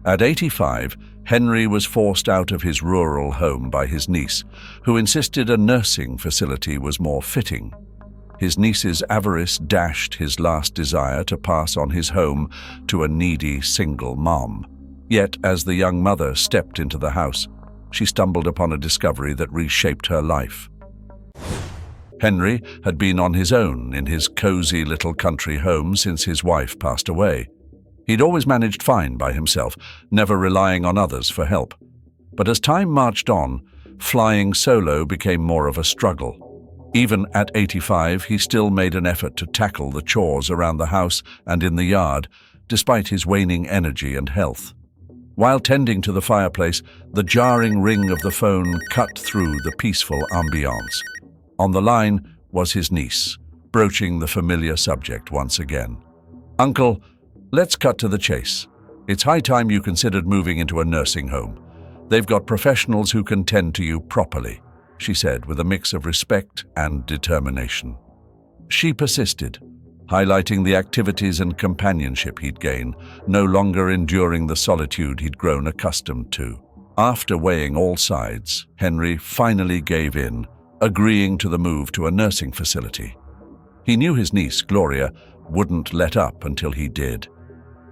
At 85, Henry was forced out of his rural home by his niece, who insisted a nursing facility was more fitting. His niece's avarice dashed his last desire to pass on his home to a needy single mom. Yet, as the young mother stepped into the house, she stumbled upon a discovery that reshaped her life. Henry had been on his own in his cozy little country home since his wife passed away. He'd always managed fine by himself, never relying on others for help. But as time marched on, flying solo became more of a struggle. Even at 85, he still made an effort to tackle the chores around the house and in the yard, despite his waning energy and health. While tending to the fireplace, the jarring ring of the phone cut through the peaceful ambiance. On the line was his niece, broaching the familiar subject once again. "Uncle, let's cut to the chase. It's high time you considered moving into a nursing home. They've got professionals who can tend to you properly," she said with a mix of respect and determination. She persisted, highlighting the activities and companionship he'd gained, no longer enduring the solitude he'd grown accustomed to. After weighing all sides, Henry finally gave in, agreeing to the move to a nursing facility. He knew his niece, Gloria, wouldn't let up until he did.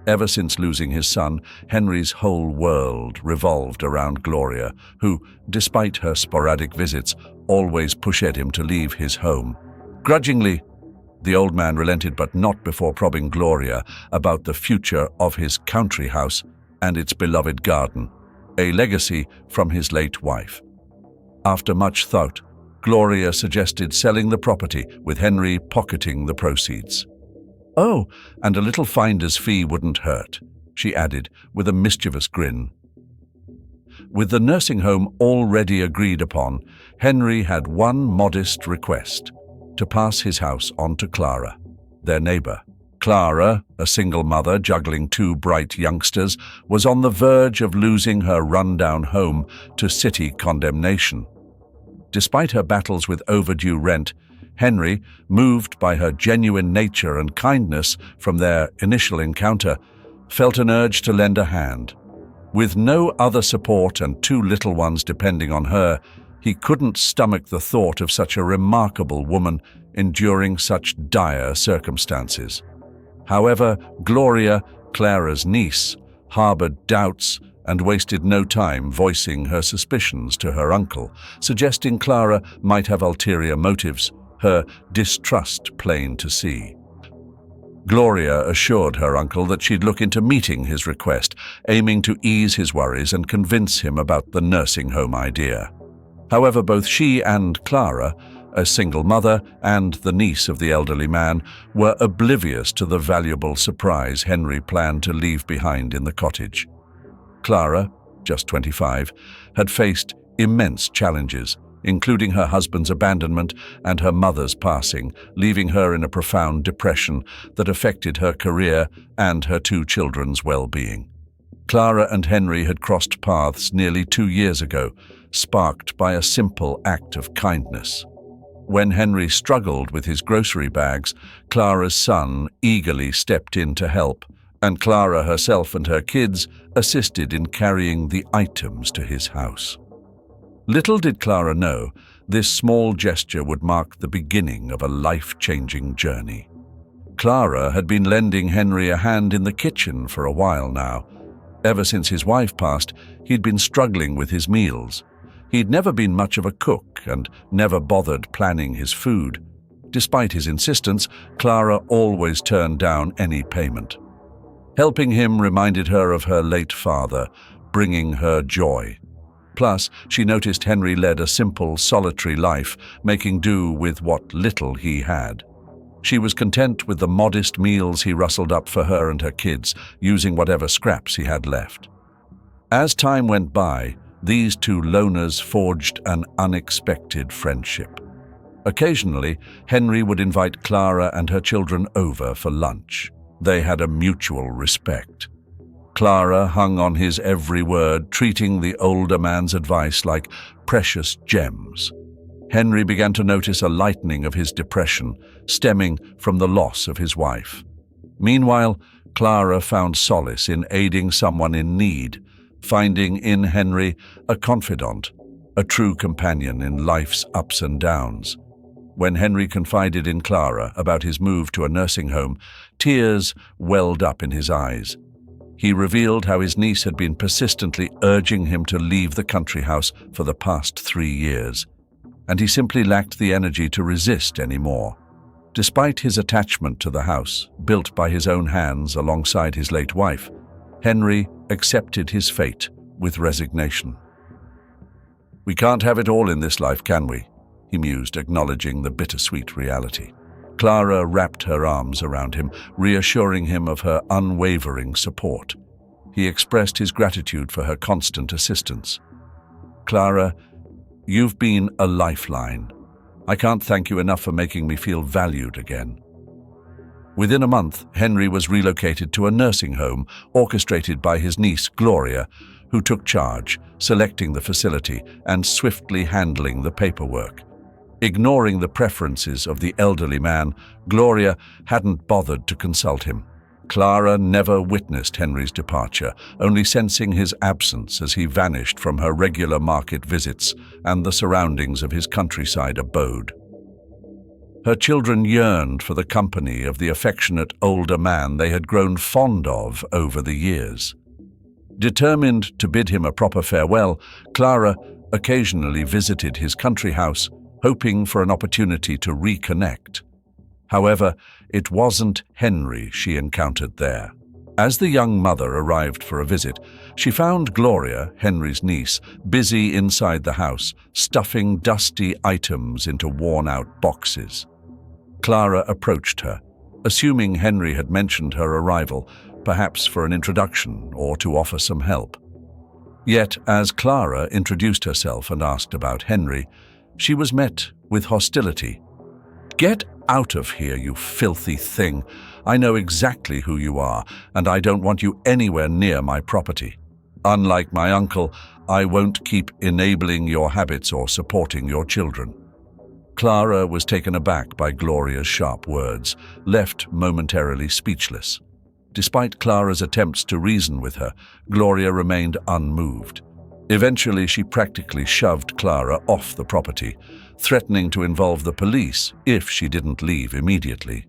Ever since losing his son, Henry's whole world revolved around Gloria, who, despite her sporadic visits, always pushed him to leave his home. Grudgingly, the old man relented, but not before probing Gloria about the future of his country house and its beloved garden, a legacy from his late wife. After much thought, Gloria suggested selling the property, with Henry pocketing the proceeds. "Oh, and a little finder's fee wouldn't hurt," she added with a mischievous grin. With the nursing home already agreed upon, Henry had one modest request: to pass his house on to Clara, their neighbor. Clara, a single mother juggling two bright youngsters, was on the verge of losing her rundown home to city condemnation. Despite her battles with overdue rent, Henry, moved by her genuine nature and kindness from their initial encounter, felt an urge to lend a hand. With no other support and two little ones depending on her, he couldn't stomach the thought of such a remarkable woman enduring such dire circumstances. However, Gloria, Clara's niece, harbored doubts and wasted no time voicing her suspicions to her uncle, suggesting Clara might have ulterior motives, her distrust plain to see. Gloria assured her uncle that she'd look into meeting his request, aiming to ease his worries and convince him about the nursing home idea. However, both she and Clara, a single mother and the niece of the elderly man, were oblivious to the valuable surprise Henry planned to leave behind in the cottage. Clara, just 25, had faced immense challenges, including her husband's abandonment and her mother's passing, leaving her in a profound depression that affected her career and her two children's well-being. Clara and Henry had crossed paths nearly 2 years ago, sparked by a simple act of kindness. When Henry struggled with his grocery bags, Clara's son eagerly stepped in to help, and Clara herself and her kids assisted in carrying the items to his house. Little did Clara know, this small gesture would mark the beginning of a life-changing journey. Clara had been lending Henry a hand in the kitchen for a while now. Ever since his wife passed, he'd been struggling with his meals. He'd never been much of a cook and never bothered planning his food. Despite his insistence, Clara always turned down any payment. Helping him reminded her of her late father, bringing her joy. Plus, she noticed Henry led a simple, solitary life, making do with what little he had. She was content with the modest meals he rustled up for her and her kids, using whatever scraps he had left. As time went by, these two loners forged an unexpected friendship. Occasionally, Henry would invite Clara and her children over for lunch. They had a mutual respect. Clara hung on his every word, treating the older man's advice like precious gems. Henry began to notice a lightening of his depression, stemming from the loss of his wife. Meanwhile, Clara found solace in aiding someone in need, finding in Henry a confidant, a true companion in life's ups and downs. When Henry confided in Clara about his move to a nursing home, tears welled up in his eyes. He revealed how his niece had been persistently urging him to leave the country house for the past 3 years, and he simply lacked the energy to resist anymore. Despite his attachment to the house, built by his own hands alongside his late wife, Henry accepted his fate with resignation. "We can't have it all in this life, can we?" he mused, acknowledging the bittersweet reality. Clara wrapped her arms around him, reassuring him of her unwavering support. He expressed his gratitude for her constant assistance. "Clara, you've been a lifeline. I can't thank you enough for making me feel valued again." Within a month, Henry was relocated to a nursing home orchestrated by his niece, Gloria, who took charge, selecting the facility and swiftly handling the paperwork. Ignoring the preferences of the elderly man, Gloria hadn't bothered to consult him. Clara never witnessed Henry's departure, only sensing his absence as he vanished from her regular market visits and the surroundings of his countryside abode. Her children yearned for the company of the affectionate older man they had grown fond of over the years. Determined to bid him a proper farewell, Clara occasionally visited his country house, hoping for an opportunity to reconnect. However, it wasn't Henry she encountered there. As the young mother arrived for a visit, she found Gloria, Henry's niece, busy inside the house, stuffing dusty items into worn-out boxes. Clara approached her, assuming Henry had mentioned her arrival, perhaps for an introduction or to offer some help. Yet, as Clara introduced herself and asked about Henry, she was met with hostility. "Get out of here, you filthy thing. I know exactly who you are, and I don't want you anywhere near my property. Unlike my uncle, I won't keep enabling your habits or supporting your children." Clara was taken aback by Gloria's sharp words, left momentarily speechless. Despite Clara's attempts to reason with her, Gloria remained unmoved. Eventually, she practically shoved Clara off the property, threatening to involve the police if she didn't leave immediately.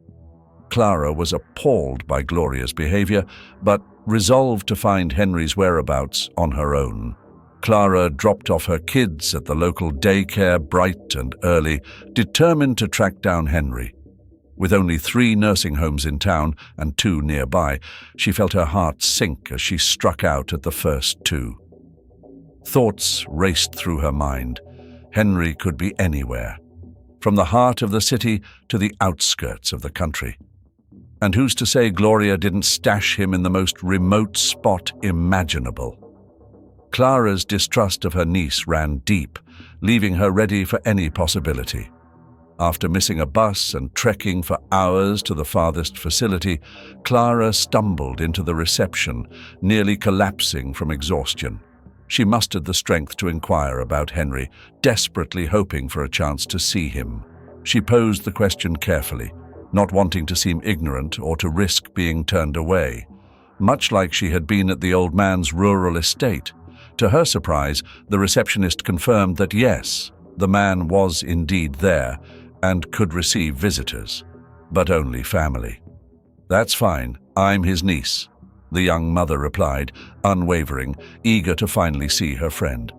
Clara was appalled by Gloria's behavior, but resolved to find Henry's whereabouts on her own. Clara dropped off her kids at the local daycare bright and early, determined to track down Henry. With only 3 nursing homes in town and 2 nearby, she felt her heart sink as she struck out at the first 2. Thoughts raced through her mind. Henry could be anywhere, from the heart of the city to the outskirts of the country. And who's to say Gloria didn't stash him in the most remote spot imaginable? Clara's distrust of her niece ran deep, leaving her ready for any possibility. After missing a bus and trekking for hours to the farthest facility, Clara stumbled into the reception, nearly collapsing from exhaustion. She mustered the strength to inquire about Henry, desperately hoping for a chance to see him. She posed the question carefully, not wanting to seem ignorant or to risk being turned away. Much like she had been at the old man's rural estate, to her surprise, the receptionist confirmed that yes, the man was indeed there and could receive visitors, but only family. "That's fine, I'm his niece," the young mother replied, unwavering, eager to finally see her friend.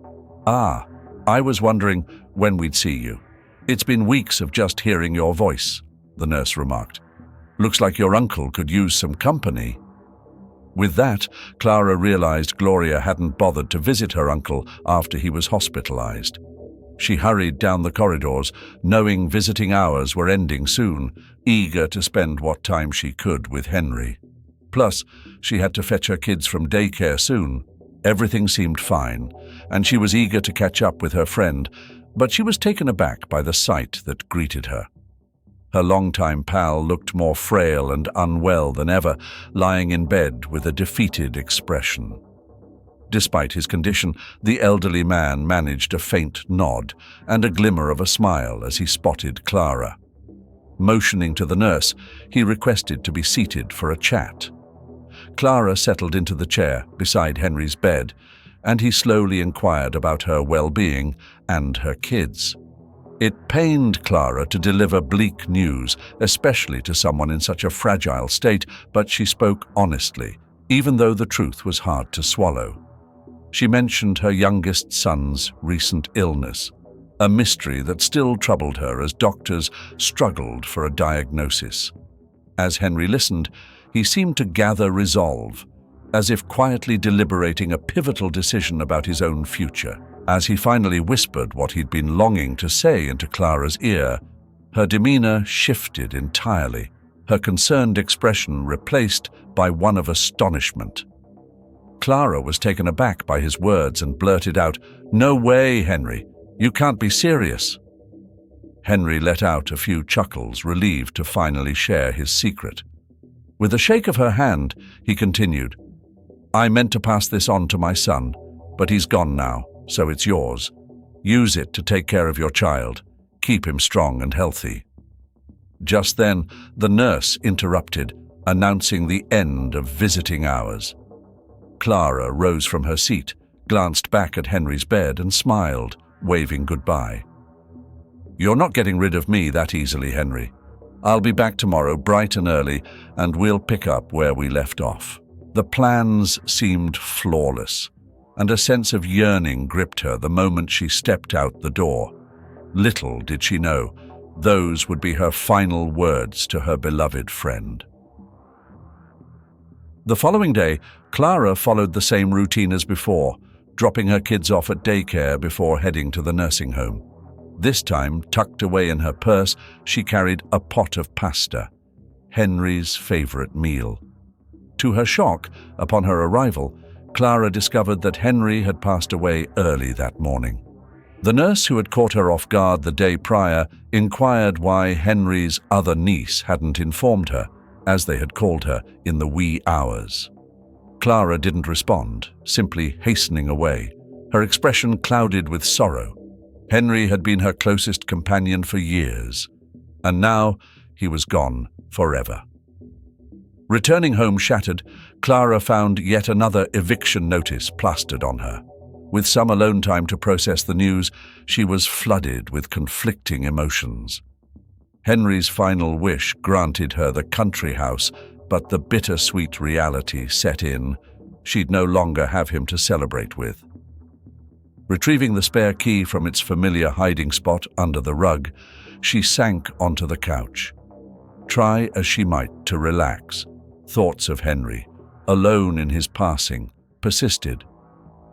"Ah, I was wondering when we'd see you. It's been weeks of just hearing your voice," the nurse remarked. "Looks like your uncle could use some company." With that, Clara realized Gloria hadn't bothered to visit her uncle after he was hospitalized. She hurried down the corridors, knowing visiting hours were ending soon, eager to spend what time she could with Henry. Plus, she had to fetch her kids from daycare soon. Everything seemed fine, and she was eager to catch up with her friend, but she was taken aback by the sight that greeted her. Her longtime pal looked more frail and unwell than ever, lying in bed with a defeated expression. Despite his condition, the elderly man managed a faint nod and a glimmer of a smile as he spotted Clara. Motioning to the nurse, he requested to be seated for a chat. Clara settled into the chair beside Henry's bed, and he slowly inquired about her well-being and her kids. It pained Clara to deliver bleak news, especially to someone in such a fragile state, but she spoke honestly, even though the truth was hard to swallow. She mentioned her youngest son's recent illness, a mystery that still troubled her as doctors struggled for a diagnosis. As Henry listened, he seemed to gather resolve, as if quietly deliberating a pivotal decision about his own future. As he finally whispered what he'd been longing to say into Clara's ear, her demeanor shifted entirely, her concerned expression replaced by one of astonishment. Clara was taken aback by his words and blurted out, "No way, Henry. You can't be serious." Henry let out a few chuckles, relieved to finally share his secret. With a shake of her hand, he continued, "I meant to pass this on to my son, but he's gone now, so it's yours. Use it to take care of your child. Keep him strong and healthy." Just then, the nurse interrupted, announcing the end of visiting hours. Clara rose from her seat, glanced back at Henry's bed and smiled, waving goodbye. "You're not getting rid of me that easily, Henry. I'll be back tomorrow bright and early, and we'll pick up where we left off." The plans seemed flawless, and a sense of yearning gripped her the moment she stepped out the door. Little did she know, those would be her final words to her beloved friend. The following day, Clara followed the same routine as before, dropping her kids off at daycare before heading to the nursing home. This time, tucked away in her purse, she carried a pot of pasta, Henry's favorite meal. To her shock, upon her arrival, Clara discovered that Henry had passed away early that morning. The nurse who had caught her off guard the day prior inquired why Henry's other niece hadn't informed her, as they had called her, in the wee hours. Clara didn't respond, simply hastening away, her expression clouded with sorrow. Henry had been her closest companion for years, and now he was gone forever. Returning home shattered, Clara found yet another eviction notice plastered on her. With some alone time to process the news, she was flooded with conflicting emotions. Henry's final wish granted her the country house, but the bittersweet reality set in. She'd no longer have him to celebrate with. Retrieving the spare key from its familiar hiding spot under the rug, she sank onto the couch. Try as she might to relax, thoughts of Henry, alone in his passing, persisted.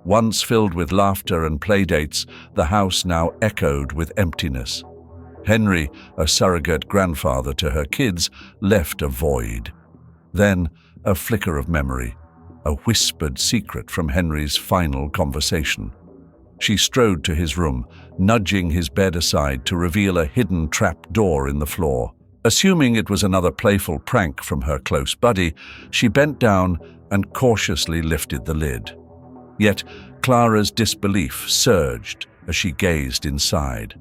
Once filled with laughter and playdates, the house now echoed with emptiness. Henry, a surrogate grandfather to her kids, left a void. Then, a flicker of memory, a whispered secret from Henry's final conversation. She strode to his room, nudging his bed aside to reveal a hidden trap door in the floor. Assuming it was another playful prank from her close buddy, she bent down and cautiously lifted the lid. Yet Clara's disbelief surged as she gazed inside.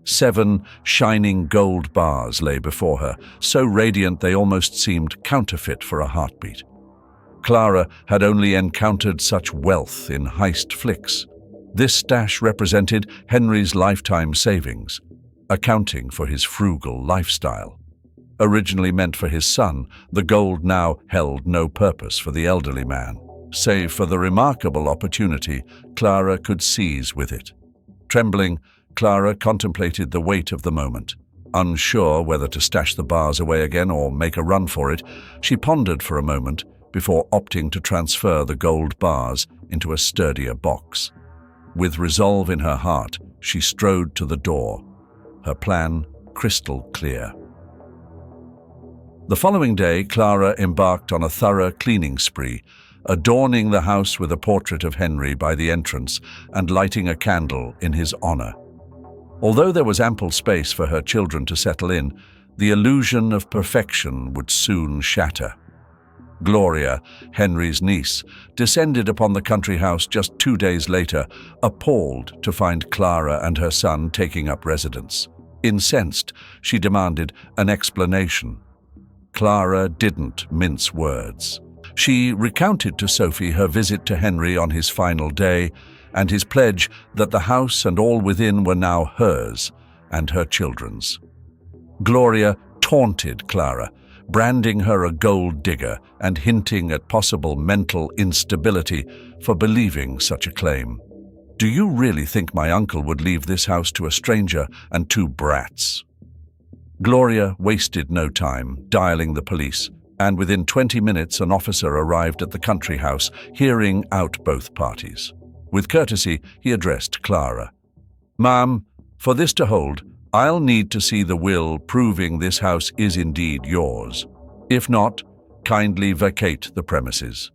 7 shining gold bars lay before her, so radiant they almost seemed counterfeit for a heartbeat. Clara had only encountered such wealth in heist flicks. This stash represented Henry's lifetime savings, accounting for his frugal lifestyle. Originally meant for his son, the gold now held no purpose for the elderly man, save for the remarkable opportunity Clara could seize with it. Trembling, Clara contemplated the weight of the moment. Unsure whether to stash the bars away again or make a run for it, she pondered for a moment before opting to transfer the gold bars into a sturdier box. With resolve in her heart, she strode to the door, her plan crystal clear. The following day, Clara embarked on a thorough cleaning spree, adorning the house with a portrait of Henry by the entrance and lighting a candle in his honor. Although there was ample space for her children to settle in, the illusion of perfection would soon shatter. Gloria, Henry's niece, descended upon the country house just 2 days later, appalled to find Clara and her son taking up residence. Incensed, she demanded an explanation. Clara didn't mince words. She recounted to Sophie her visit to Henry on his final day and his pledge that the house and all within were now hers and her children's. Gloria taunted Clara, branding her a gold digger and hinting at possible mental instability for believing such a claim. "Do you really think my uncle would leave this house to a stranger and two brats?" Gloria wasted no time dialing the police, and within 20 minutes an officer arrived at the country house, hearing out both parties. With courtesy, he addressed Clara. "Ma'am, for this to hold, I'll need to see the will proving this house is indeed yours. If not, kindly vacate the premises."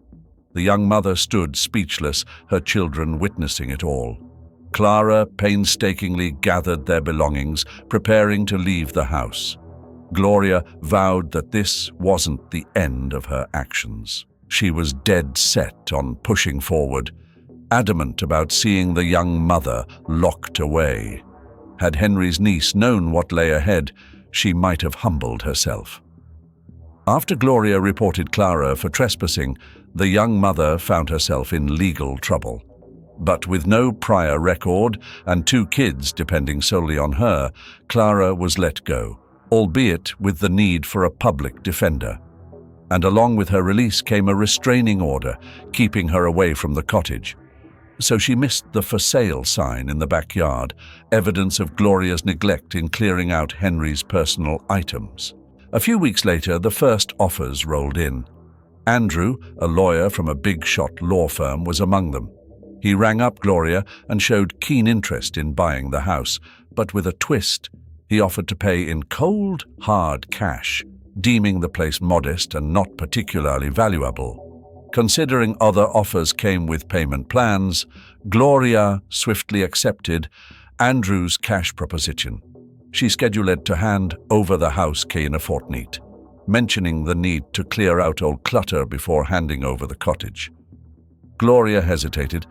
The young mother stood speechless, her children witnessing it all. Clara painstakingly gathered their belongings, preparing to leave the house. Gloria vowed that this wasn't the end of her actions. She was dead set on pushing forward, adamant about seeing the young mother locked away. Had Henry's niece known what lay ahead, she might have humbled herself. After Gloria reported Clara for trespassing, the young mother found herself in legal trouble. But with no prior record and two kids depending solely on her, Clara was let go, albeit with the need for a public defender. And along with her release came a restraining order, keeping her away from the cottage. So she missed the "for sale" sign in the backyard, evidence of Gloria's neglect in clearing out Henry's personal items. A few weeks later, the first offers rolled in. Andrew, a lawyer from a big-shot law firm, was among them. He rang up Gloria and showed keen interest in buying the house, but with a twist. He offered to pay in cold, hard cash, deeming the place modest and not particularly valuable. Considering other offers came with payment plans, Gloria swiftly accepted Andrew's cash proposition. She scheduled to hand over the house in a fortnight, mentioning the need to clear out old clutter before handing over the cottage. Gloria hesitated,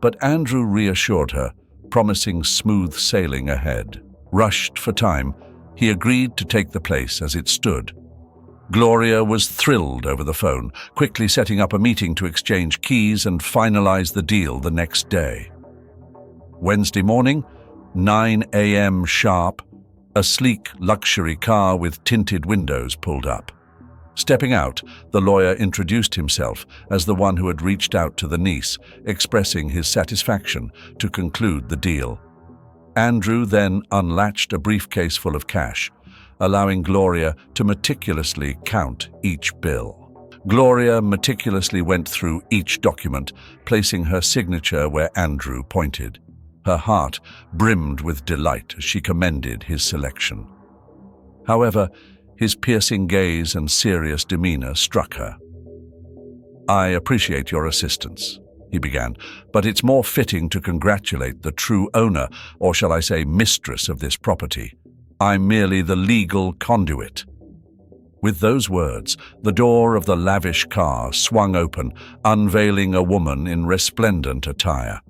but Andrew reassured her, promising smooth sailing ahead. Rushed for time, he agreed to take the place as it stood. Gloria was thrilled over the phone, quickly setting up a meeting to exchange keys and finalize the deal the next day. Wednesday morning, 9 a.m. sharp, a sleek luxury car with tinted windows pulled up. Stepping out, the lawyer introduced himself as the one who had reached out to the niece, expressing his satisfaction to conclude the deal. Andrew then unlatched a briefcase full of cash, allowing Gloria to meticulously count each bill. Gloria meticulously went through each document, placing her signature where Andrew pointed. Her heart brimmed with delight as she commended his selection. However, his piercing gaze and serious demeanor struck her. "I appreciate your assistance," he began, "but it's more fitting to congratulate the true owner, or shall I say mistress of this property. I'm merely the legal conduit." With those words, the door of the lavish car swung open, unveiling a woman in resplendent attire.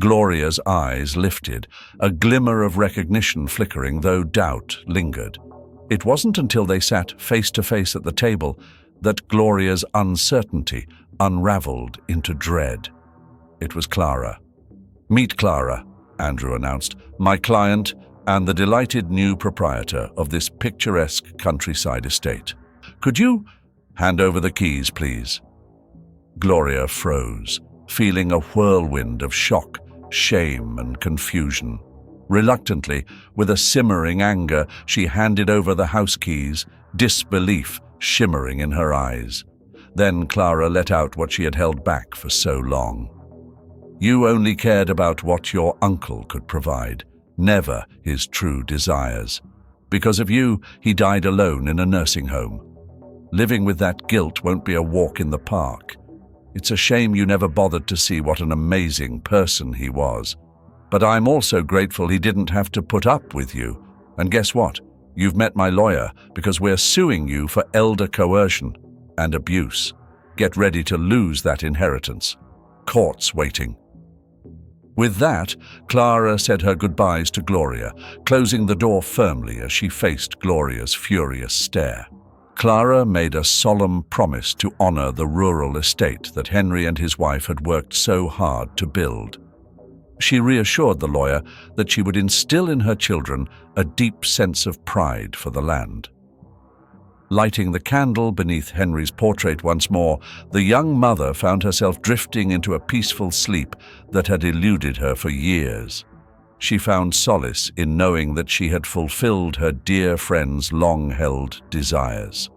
Gloria's eyes lifted, a glimmer of recognition flickering, though doubt lingered. It wasn't until they sat face to face at the table that Gloria's uncertainty unraveled into dread. It was Clara. "Meet Clara," Andrew announced, "my client and the delighted new proprietor of this picturesque countryside estate. Could you hand over the keys, please?" Gloria froze, feeling a whirlwind of shock, shame, and confusion. Reluctantly, with a simmering anger, she handed over the house keys, disbelief shimmering in her eyes. Then Clara let out what she had held back for so long. "You only cared about what your uncle could provide, never his true desires. Because of you, he died alone in a nursing home. Living with that guilt won't be a walk in the park. It's a shame you never bothered to see what an amazing person he was. But I'm also grateful he didn't have to put up with you. And guess what? You've met my lawyer because we're suing you for elder coercion and abuse. Get ready to lose that inheritance. Court's waiting." With that, Clara said her goodbyes to Gloria, closing the door firmly as she faced Gloria's furious stare. Clara made a solemn promise to honor the rural estate that Henry and his wife had worked so hard to build. She reassured the lawyer that she would instill in her children a deep sense of pride for the land. Lighting the candle beneath Henry's portrait once more, the young mother found herself drifting into a peaceful sleep that had eluded her for years. She found solace in knowing that she had fulfilled her dear friend's long-held desires.